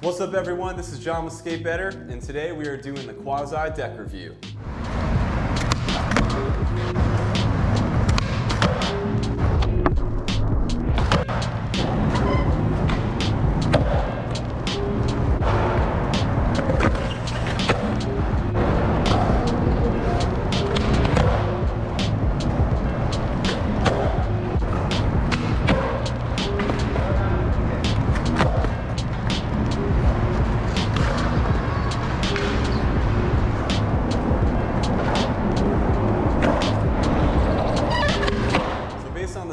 What's up everyone, this is John with Skate Better, and today we are doing the Quasi deck review.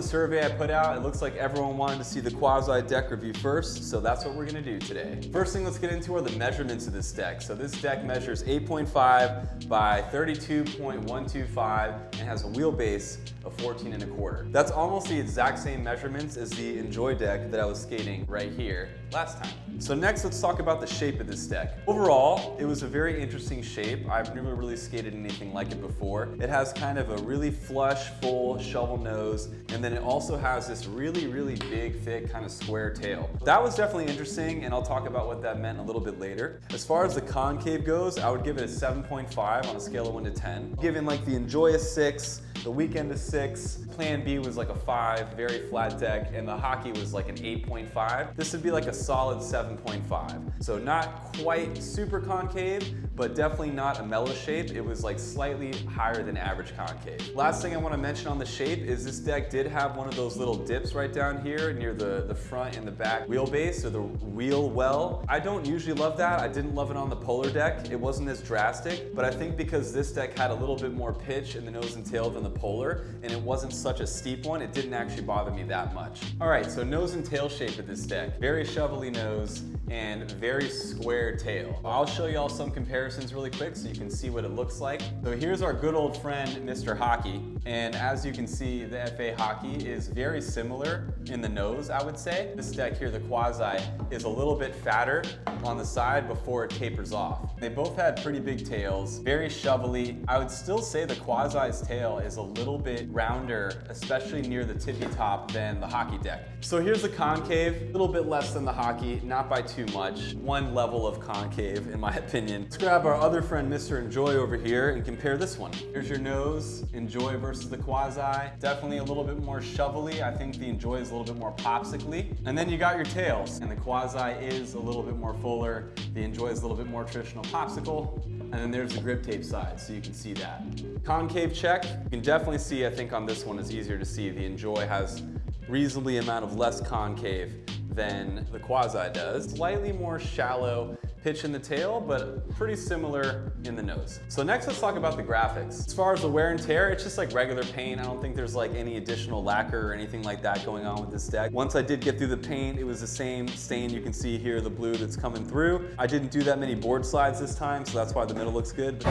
Survey I put out, it looks like everyone wanted to see the Quasi deck review first, so that's what we're going to do today. First thing let's get into are the measurements of this deck. So this deck measures 8.5 by 32.125 and has a wheelbase of 14 1/4. That's almost the exact same measurements as the Enjoy deck that I was skating right here last time. So next let's talk about the shape of this deck. Overall, it was a very interesting shape. I've never really skated anything like it before. It has kind of a really flush, full shovel nose, and then it also has this really big, thick, kind of square tail. That was definitely interesting, and I'll talk about what that meant a little bit later. As far as the concave goes, I would give it a 7.5 on a scale of 1 to 10. Given like the Enjoy a 6, the Weekend a 6, Plan B was like a 5, very flat deck, and the Hockey was like an 8.5. This would be like a solid 7.5. So not quite super concave, but definitely not a mellow shape. It was like slightly higher than average concave. Last thing I want to mention on the shape is this deck did have one of those little dips right down here near the front and the back wheelbase, or the wheel well. I don't usually love that. I didn't love it on the Polar deck. It wasn't as drastic, but I think because this deck had a little bit more pitch in the nose and tail than the Polar, and it wasn't such a steep one, it didn't actually bother me that much. All right, so nose and tail shape of this deck. Very shovelly nose and very square tail. I'll show y'all some comparisons really quick so you can see what it looks like. So here's our good old friend, Mr. Hockey. And as you can see, the FA Hockey is very similar in the nose, I would say. This deck here, the Quasi, is a little bit fatter on the side before it tapers off. They both had pretty big tails, very shovelly. I would still say the Quasi's tail is a little bit rounder, especially near the tippy top, than the Hockey deck. So here's the concave, a little bit less than the Hockey, not by too much. One level of concave, in my opinion. Let's grab our other friend, Mr. Enjoy, over here and compare this one. Here's your nose, Enjoy versus the Quasi. Definitely a little bit more shovelly. I think the Enjoy is a little bit more popsicle-y. And then you got your tails, and the Quasi is a little bit more fuller. The Enjoy is a little bit more traditional popsicle. And then there's the grip tape side, so you can see that. Concave check, you can definitely see, I think on this one is easier to see. The Enjoy has reasonably amount of less concave than the Quasi does. Slightly more shallow pitch in the tail, but pretty similar in the nose. So next let's talk about the graphics. As far as the wear and tear, it's just like regular paint. I don't think there's like any additional lacquer or anything like that going on with this deck. Once I did get through the paint, it was the same stain you can see here, the blue that's coming through. I didn't do that many board slides this time, so that's why the middle looks good.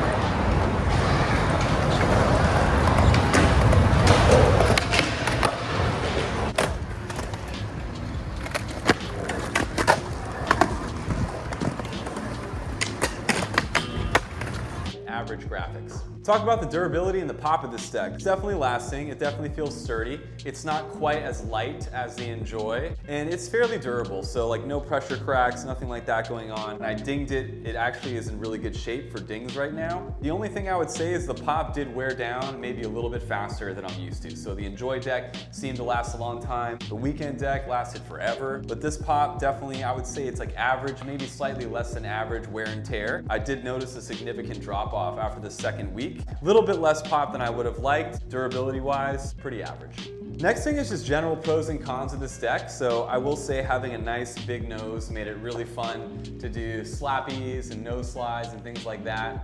Average graphics. Talk about the durability and the pop of this deck. It's definitely lasting. It definitely feels sturdy. It's not quite as light as the Enjoy, and it's fairly durable. So like no pressure cracks, nothing like that going on. I dinged it. It actually is in really good shape for dings right now. The only thing I would say is the pop did wear down maybe a little bit faster than I'm used to. So the Enjoy deck seemed to last a long time. The Weekend deck lasted forever, but this pop definitely, I would say it's like average, maybe slightly less than average wear and tear. I did notice a significant drop off after the second week. A little bit less pop than I would have liked. Durability wise, pretty average. Next thing is just general pros and cons of this deck. So I will say having a nice big nose made it really fun to do slappies and nose slides and things like that.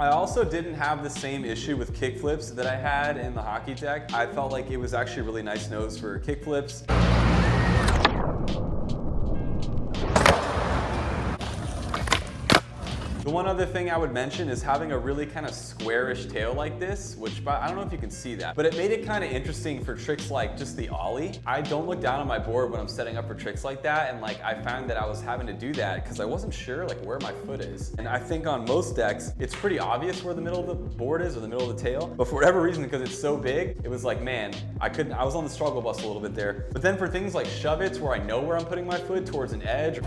I also didn't have the same issue with kickflips that I had in the Hockey deck. I felt like it was actually a really nice nose for kickflips. The one other thing I would mention is having a really kind of squarish tail like this, which I don't know if you can see that, but it made it kind of interesting for tricks like just the ollie. I don't look down on my board when I'm setting up for tricks like that, and like I found that I was having to do that because I wasn't sure like where my foot is. And I think on most decks, it's pretty obvious where the middle of the board is or the middle of the tail, but for whatever reason, because it's so big, it was like, man, I was on the struggle bus a little bit there. But then for things like shove-its where I know where I'm putting my foot towards an edge,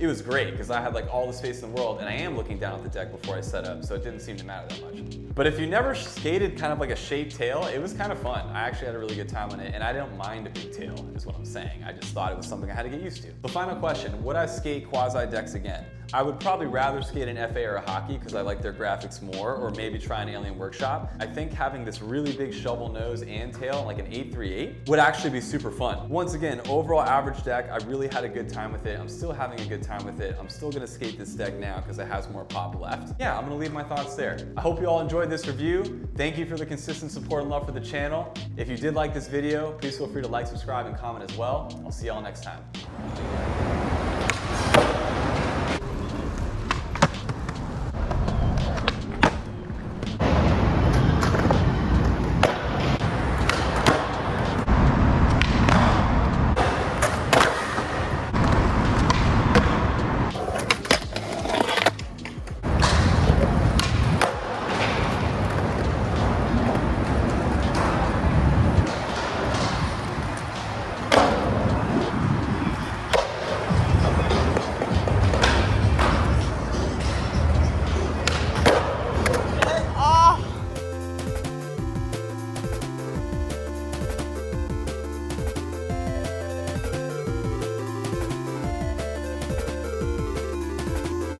it was great because I had like all the space in the world, and I am looking down at the deck before I set up, so it didn't seem to matter that much. But if you never skated kind of like a shaped tail, it was kind of fun. I actually had a really good time on it, and I don't mind a big tail, is what I'm saying. I just thought it was something I had to get used to. The final question, would I skate Quasi decks again? I would probably rather skate an FA or a hockey because I like their graphics more, or maybe try an Alien Workshop. I think having this really big shovel nose and tail, like an 838, would actually be super fun. Once again, overall average deck, I really had a good time with it. I'm still having a good time with it. I'm still gonna skate this deck now because it has more pop left. Yeah, I'm gonna leave my thoughts there. I hope you all enjoyed this review. Thank you for the consistent support and love for the channel. If you did like this video, please feel free to like, subscribe, and comment as well. I'll see y'all next time.